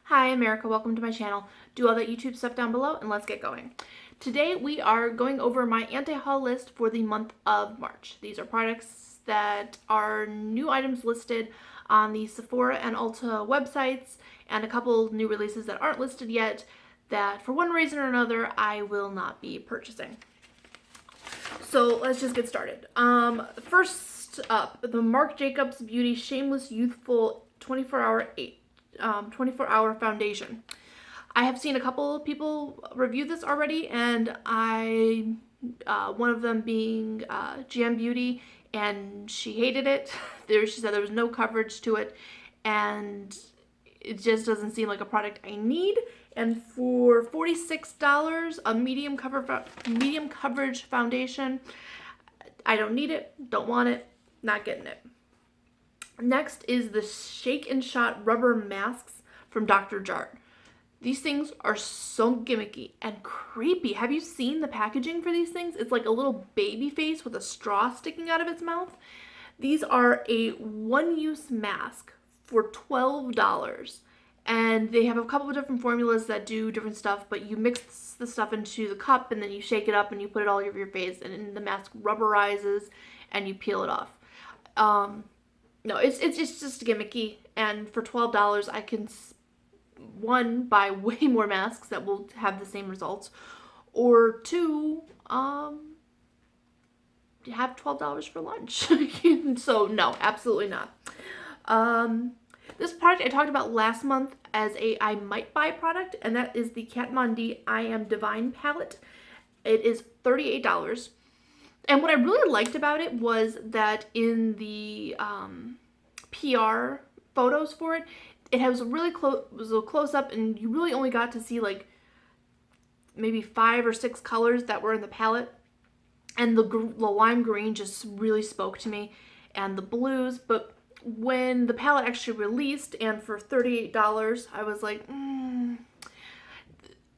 Hi America, welcome to my channel. Do all that YouTube stuff down below and let's get going. Today we are going over my anti-haul list for the month of March. These are products that are new items listed on the Sephora and Ulta websites and a couple new releases that aren't listed yet that for one reason or another I will not be purchasing. So let's just get started. First up, the Marc Jacobs Beauty Shameless Youthful 24-hour foundation. I have seen a couple of people review this already, and one of them being Jam Beauty, and she hated it. She said there was no coverage to it, and it just doesn't seem like a product I need. And for $46, a medium coverage foundation, I don't need it, don't want it, not getting it. Next is the Shake and Shot rubber masks from Dr. JART. These things are so gimmicky and creepy. Have you seen the packaging for these things? It's like a little baby face with a straw sticking out of its mouth. These are a one-use mask for $12. And they have a couple of different formulas that do different stuff, but you mix the stuff into the cup and then you shake it up and you put it all over your face and the mask rubberizes and you peel it off. No, it's just gimmicky, and for $12 I can, one, buy way more masks that will have the same results, or two, have $12 for lunch. So no, absolutely not. This product I talked about last month as a I might buy product, and that is the Kat Von D I Am Divine palette. It is $38. And what I really liked about it was that in the PR photos for it, it was a close up, and you really only got to see like maybe 5 or 6 colors that were in the palette. And the lime green just really spoke to me, and the blues. But when the palette actually released, and for $38, I was like,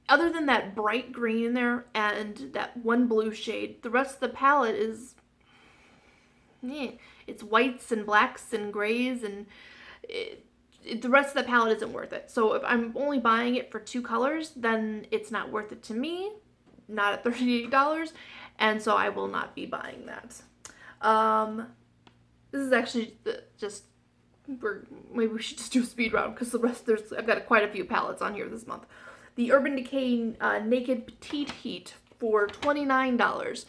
other than that bright green in there and that one blue shade, the rest of the palette is, it's whites and blacks and grays, and the rest of the palette isn't worth it. So if I'm only buying it for 2 colors, then it's not worth it to me, not at $38, and so I will not be buying that. This is actually maybe we should just do a speed round because the rest, I've got quite a few palettes on here this month. The Urban Decay Naked Petite Heat for $29.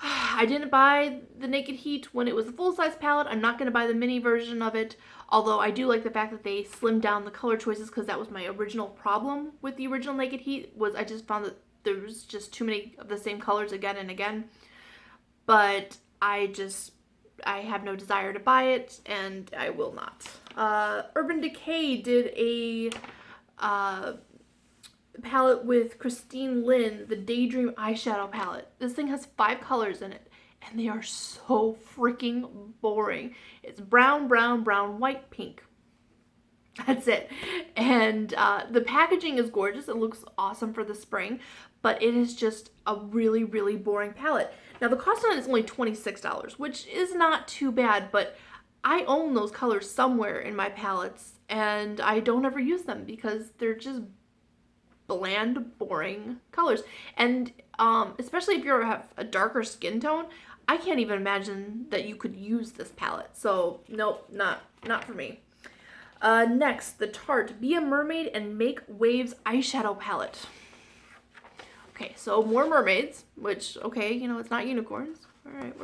I didn't buy the Naked Heat when it was a full-size palette. I'm not going to buy the mini version of it, although I do like the fact that they slimmed down the color choices, because that was my original problem with the original Naked Heat, was I just found that there was just too many of the same colors again and again. But I have no desire to buy it, and I will not. Urban Decay did a palette with Kristen Lynn, the Daydream eyeshadow palette. This thing has 5 colors in it, and they are so freaking boring. It's brown, brown, brown, white, pink. That's it. And the packaging is gorgeous. It looks awesome for the spring, but it is just a really, really boring palette. Now, the cost on it is only $26, which is not too bad, but I own those colors somewhere in my palettes, and I don't ever use them because they're just bland, boring colors. And especially if you have a darker skin tone, I can't even imagine that you could use this palette. So nope, not for me. Next, the Tarte Be a Mermaid and Make Waves eyeshadow palette. Okay, so more mermaids, which, okay, you know, it's not unicorns. All right,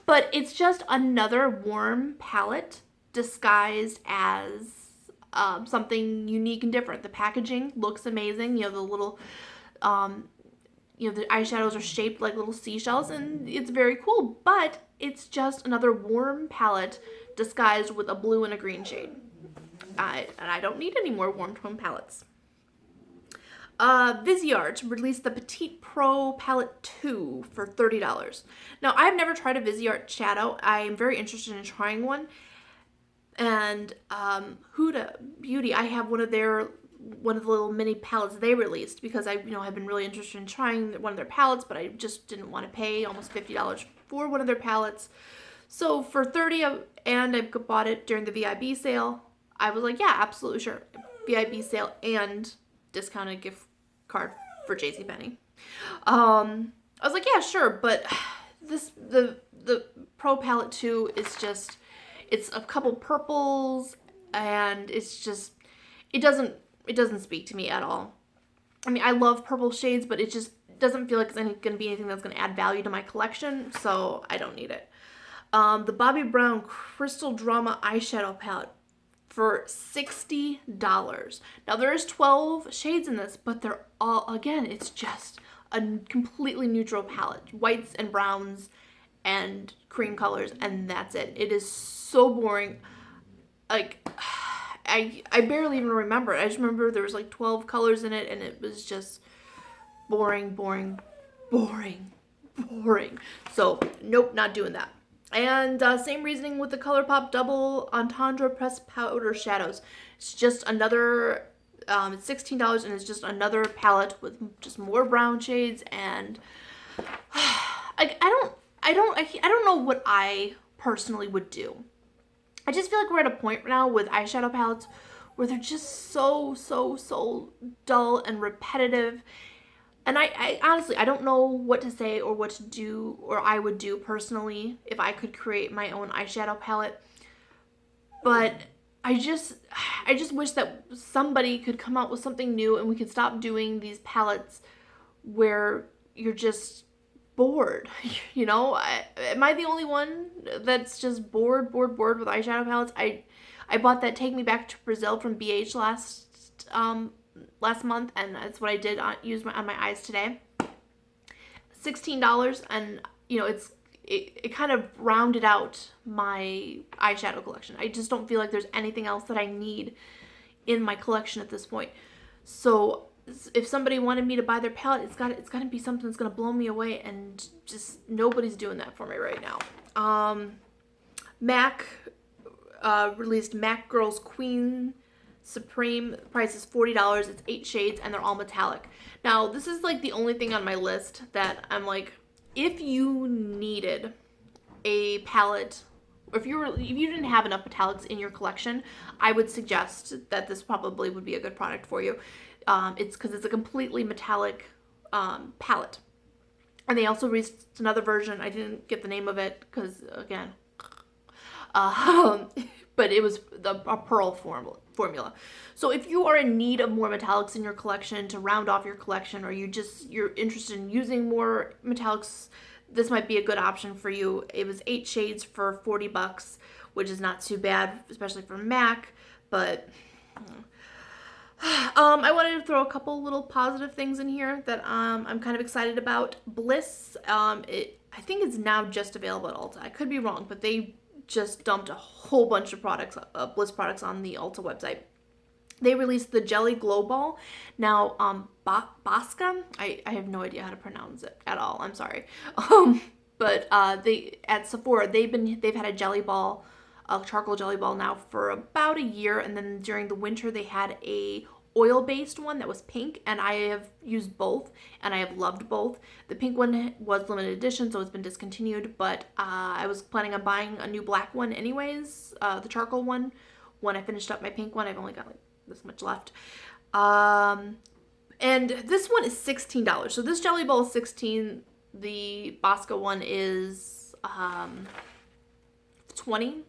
but it's just another warm palette disguised as something unique and different. The packaging looks amazing. You know, the little, the eyeshadows are shaped like little seashells, and it's very cool, but it's just another warm palette disguised with a blue and a green shade. And I don't need any more warm tone palettes. VISEART released the Petite PRO Palette 2 for $30. Now, I've never tried a VISEART shadow. I am very interested in trying one. And Huda Beauty, I have one of the little mini palettes they released, because I have been really interested in trying one of their palettes, but I just didn't want to pay almost $50 for one of their palettes. So for $30, and I bought it during the VIB sale, I was like, yeah, absolutely, sure. VIB sale and discounted gift card for JCPenney. I was like, yeah, sure, but the Pro Palette 2 is just, it's a couple purples, and it's just, it doesn't speak to me at all. I mean, I love purple shades, but it just doesn't feel like it's going to be anything that's going to add value to my collection, so I don't need it. The Bobbi Brown Crystal Drama Eyeshadow Palette for $60. Now, there's 12 shades in this, but they're all, again, it's just a completely neutral palette. Whites and browns and cream colors, and that's it. It is so boring. Like, I barely even remember it. I just remember there was like 12 colors in it, and it was just boring. So, nope, not doing that. And same reasoning with the ColourPop Double Entendre Pressed Powder Shadows. It's just another, it's $16, and it's just another palette with just more brown shades, and I don't know what I personally would do. I just feel like we're at a point now with eyeshadow palettes where they're just so dull and repetitive. And I honestly, I don't know what to say or what to do, or I would do personally if I could create my own eyeshadow palette. But I just wish that somebody could come out with something new, and we could stop doing these palettes where you're just bored. You know, am I the only one that's just bored with eyeshadow palettes? I bought that Take Me Back to Brazil from BH last month, and that's what I did use on my eyes today. $16, and you know, it kind of rounded out my eyeshadow collection. I just don't feel like there's anything else that I need in my collection at this point. So if somebody wanted me to buy their palette, it's got to be something that's going to blow me away, and just nobody's doing that for me right now. MAC released MAC Girls Qween Supreme. Price is $40. It's 8 shades, and they're all metallic. Now, this is like the only thing on my list that I'm like, if you needed a palette, or if you didn't have enough metallics in your collection, I would suggest that this probably would be a good product for you. It's because it's a completely metallic palette. And they also released another version. I didn't get the name of it because, again, but it was a pearl formula. So if you are in need of more metallics in your collection to round off your collection, or you're interested in using more metallics, this might be a good option for you. It was 8 shades for $40, which is not too bad, especially for MAC, but I wanted to throw a couple little positive things in here that I'm kind of excited about. BLISS, I think it's now just available at Ulta. I could be wrong, but they just dumped a whole bunch of products, BLISS products, on the Ulta website. They released the Jelly Glow Ball. Now, Bosca, I have no idea how to pronounce it at all. I'm sorry. But they at Sephora, they've had a jelly ball, a charcoal jelly ball now for about a year, and then during the winter they had a oil-based one that was pink, and I have used both, and I have loved both. The pink one was limited edition, so it's been discontinued, but I was planning on buying a new black one anyways, the charcoal one. When I finished up my pink one, I've only got like this much left. And this one is $16. So this jelly ball is $16. The Bosca one is $20.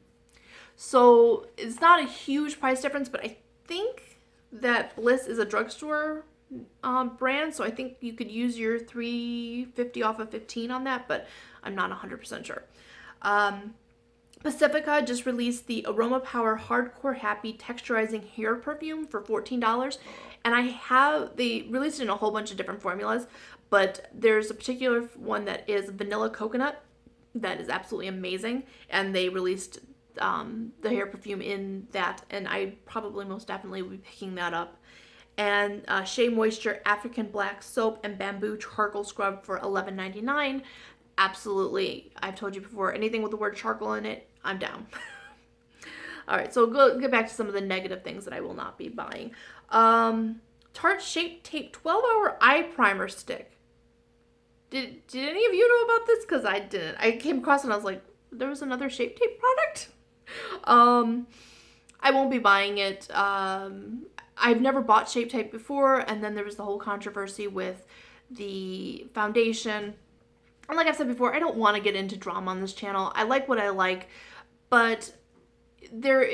So it's not a huge price difference, but I think that BLISS is a drugstore brand, so I think you could use your $3.50 off of $15 on that, but I'm not 100% sure. Pacifica just released the Aromapower Hardcore Happy Texturizing Hair Perfume for $14, and they released it in a whole bunch of different formulas, but there's a particular one that is vanilla coconut that is absolutely amazing, and they released the hair perfume in that, and I probably most definitely will be picking that up. And Shea Moisture African Black Soap and Bamboo Charcoal Scrub for $11.99. Absolutely, I've told you before, anything with the word charcoal in it, I'm down. Alright, so go get back to some of the negative things that I will not be buying. Tarte Shape Tape 12-Hour Eye Primer Stick. Did any of you know about this? Because I didn't. I came across it and I was like, there was another Shape Tape product? I won't be buying it. I've never bought Shape Tape before, and then there was the whole controversy with the foundation. And like I've said before, I don't want to get into drama on this channel. I like what I like, but there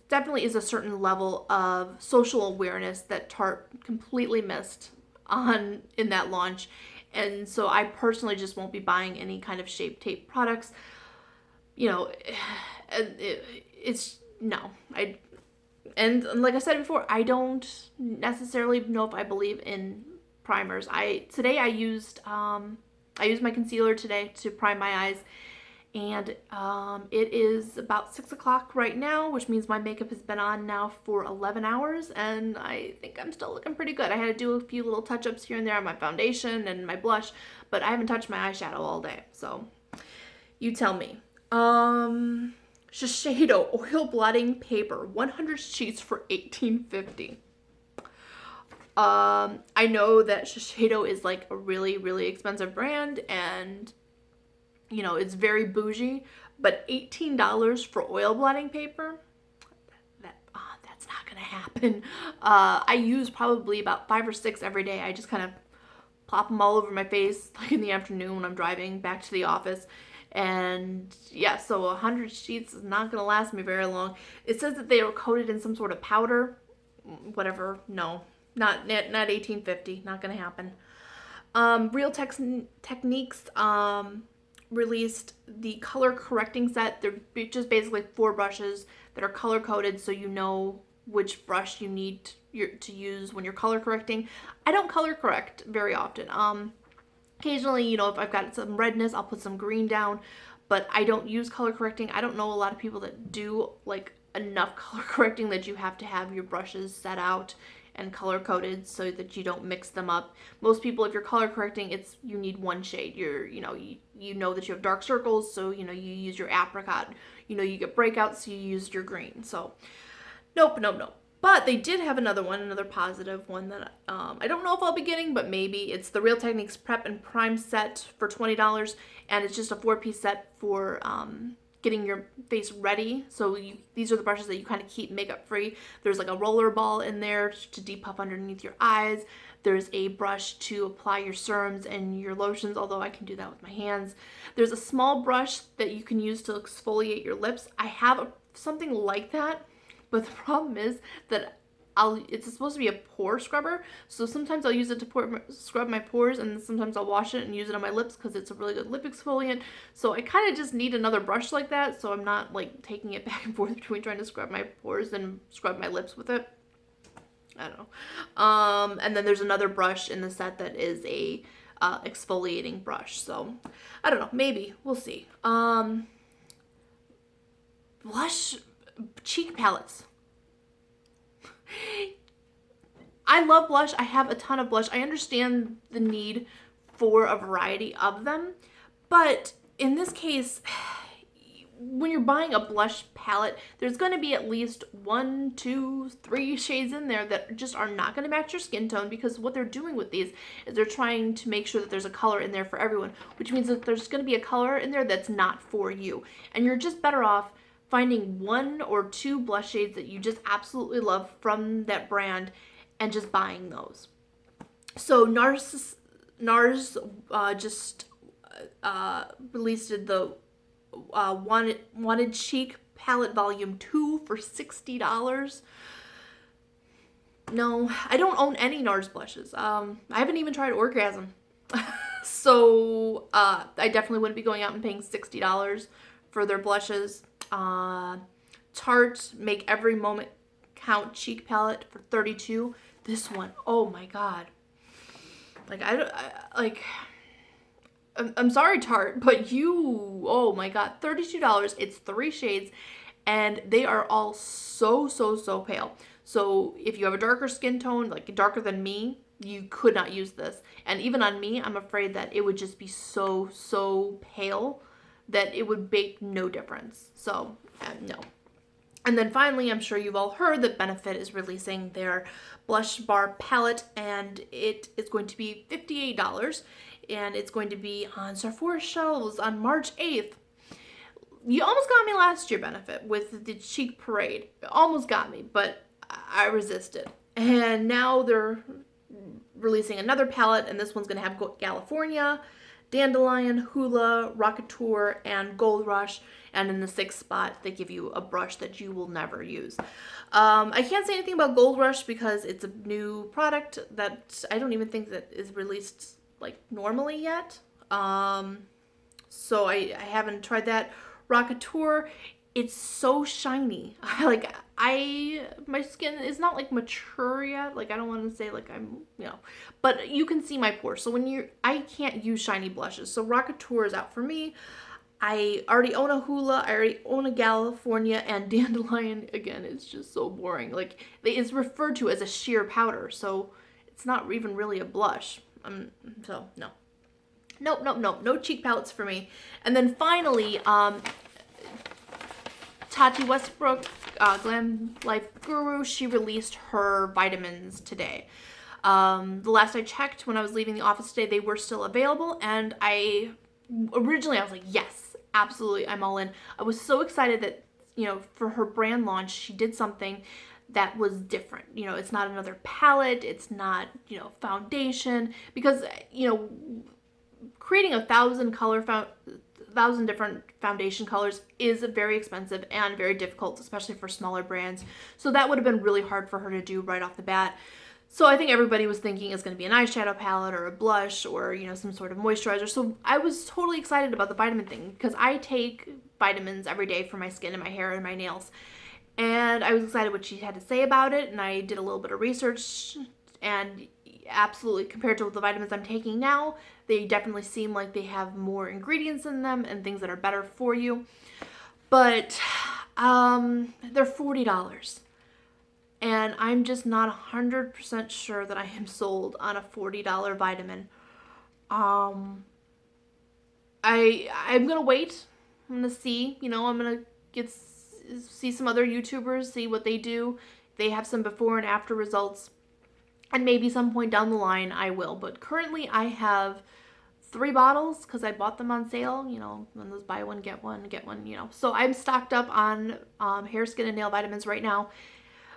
definitely is a certain level of social awareness that Tarte completely missed in that launch. And so I personally just won't be buying any kind of Shape Tape products. You know, it's no. And like I said before, I don't necessarily know if I believe in primers. Today I used my concealer today to prime my eyes, and it is about 6 o'clock right now, which means my makeup has been on now for 11 hours, and I think I'm still looking pretty good. I had to do a few little touch-ups here and there on my foundation and my blush, but I haven't touched my eyeshadow all day, so you tell me. Shiseido oil blotting paper, 100 sheets for $18.50. I know that Shiseido is like a really, really expensive brand, and you know, it's very bougie, but $18 for oil blotting paper, that's not gonna happen. I use probably about 5 or 6 every day. I just kind of plop them all over my face, like in the afternoon when I'm driving back to the office. And yeah, so 100 sheets is not gonna last me very long. It says that they are coated in some sort of powder, whatever. No, not $18.50, not gonna happen. Real Techniques released the color correcting set. They're just basically 4 brushes that are color coded, so you know which brush you need to use when you're color correcting. I don't color correct very often. Occasionally, you know, if I've got some redness, I'll put some green down, but I don't use color correcting. I don't know a lot of people that do like enough color correcting that you have to have your brushes set out and color coded so that you don't mix them up. Most people, if you're color correcting, you need one shade. You know that you have dark circles, so you know you use your apricot. You know you get breakouts, so you use your green. So nope. But they did have another positive one that I don't know if I'll be getting, but maybe. It's the Real Techniques Prep and Prime set for $20, and it's just a 4-piece set for getting your face ready. So these are the brushes that you kind of keep makeup free. There's like a roller ball in there to depuff underneath your eyes. There's a brush to apply your serums and your lotions, although I can do that with my hands. There's a small brush that you can use to exfoliate your lips. I have something like that, but the problem is that it's supposed to be a pore scrubber, so sometimes I'll use it to scrub my pores, and sometimes I'll wash it and use it on my lips because it's a really good lip exfoliant. So I kind of just need another brush like that, so I'm not like taking it back and forth between trying to scrub my pores and scrub my lips with it. I don't know. And then there's another brush in the set that is a exfoliating brush. So I don't know, maybe we'll see. Blush cheek palettes. I love blush. I have a ton of blush. I understand the need for a variety of them, but in this case, when you're buying a blush palette, there's going to be at least 1, 2, 3 shades in there that just are not going to match your skin tone, because what they're doing with these is they're trying to make sure that there's a color in there for everyone, which means that there's going to be a color in there that's not for you, and you're just better off finding 1 or 2 blush shades that you just absolutely love from that brand and just buying those. So NARS just released the Wanted Cheek Palette Volume 2 for $60. No, I don't own any NARS blushes. I haven't even tried Orgasm. So I definitely wouldn't be going out and paying $60 for their blushes. Tarte Make Every Moment Count Cheek Palette for $32. This one, oh my god. I'm sorry, Tarte, but oh my god, $32. It's 3 shades, and they are all so pale. So if you have a darker skin tone, like darker than me, you could not use this. And even on me, I'm afraid that it would just be so pale that it would make no difference. So no. And then finally, I'm sure you've all heard that Benefit is releasing their Blush Bar Palette, and it is going to be $58, and it's going to be on Sephora shelves on March 8th. you almost got me last year, Benefit, with the Cheek Parade. It almost got me, but I resisted. And now they're releasing another palette, and this one's going to have California, Dandelion, Hula, Rocketeur, and Gold Rush. And in the 6th spot, they give you a brush that you will never use. I can't say anything about Gold Rush because it's a new product that I don't even think that is released like normally yet. So I haven't tried that. Rocketeur, it's so shiny. My skin is not like mature yet. Like, I don't want to say like I'm, but you can see my pores. So I can't use shiny blushes. So Rocketeur is out for me. I already own a Hula, I already own a California, and Dandelion, again, is just so boring. Like, it's referred to as a sheer powder, so it's not even really a blush. So, no. Nope, no cheek palettes for me. And then finally, Tati Westbrook, Glam Life Guru, she released her vitamins today. The last I checked when I was leaving the office today, they were still available, and originally I was like, yes, absolutely, I'm all in. I was so excited that, for her brand launch, she did something that was different. It's not another palette, it's not, foundation, because, creating 1,000 different foundation colors is very expensive and very difficult, especially for smaller brands. So that would have been really hard for her to do right off the bat. So I think everybody was thinking it's going to be an eyeshadow palette or a blush or, some sort of moisturizer. So I was totally excited about the vitamin thing because I take vitamins every day for my skin and my hair and my nails. And I was excited what she had to say about it, and I did a little bit of research, and absolutely, compared to the vitamins I'm taking now, they definitely seem like they have more ingredients in them and things that are better for you. But they're $40. And I'm just not 100% sure that I am sold on a $40 vitamin. I'm gonna wait. I'm gonna see. I'm gonna see some other YouTubers, see what they do. They have some before and after results. And maybe some point down the line I will. But currently I have 3 bottles because I bought them on sale. When those buy one, get one. So I'm stocked up on hair, skin, and nail vitamins right now.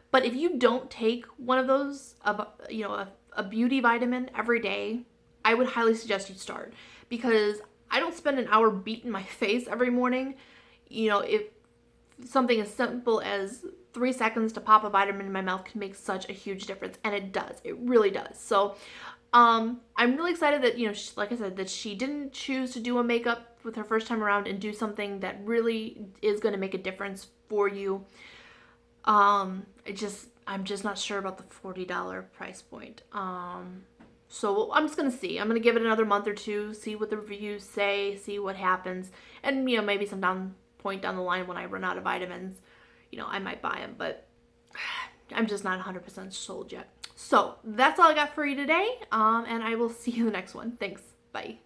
But if you don't take one of those, a beauty vitamin every day, I would highly suggest you start. Because I don't spend an hour beating my face every morning. If something as simple as 3 seconds to pop a vitamin in my mouth can make such a huge difference. And it does. It really does. So I'm really excited that, like I said, that she didn't choose to do a makeup with her first time around and do something that really is going to make a difference for you. I'm just not sure about the $40 price point. So I'm just going to see. I'm going to give it another month or two, see what the reviews say, see what happens. And, maybe some point down the line when I run out of vitamins, I might buy them. But I'm just not 100% sold yet. So that's all I got for you today. And I will see you in the next one. Thanks. Bye.